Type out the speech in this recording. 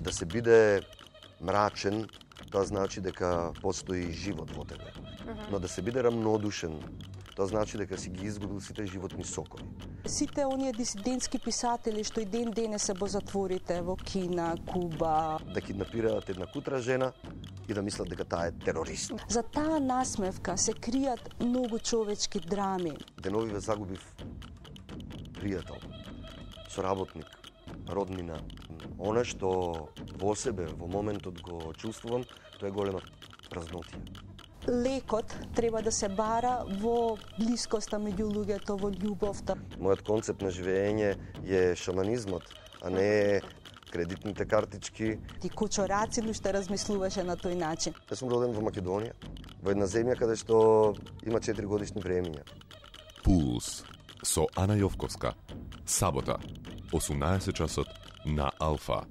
Да се биде мрачен, тоа значи дека постои живот во тебе. Но да се биде рамнодушен, тоа значи дека си ги изгубил сите животни сокови. Сите оние дисидентски писатели што и ден денес се во затворите во Кина, Куба. Да киднапираат една кутра жена и да мислат дека таа е терорист. За таа насмевка се кријат многу човечки драми. Деновиве загубив пријател, соработник, роднина. Она што во себе во моментот го чувствувам, тоа е голема празнотија. Лекот треба да се бара во блискоста меѓу луѓето, во љубовта. Мојот концепт на живење е шаманизмот, а не кредитните картички. Ти кучораци уште размислуваше на тој начин. Јас сум роден во Македонија, во една земја каде што има 4 годишни премиња. Пулс со Ана Јовковска. Сабота, 18 часот на Алфа.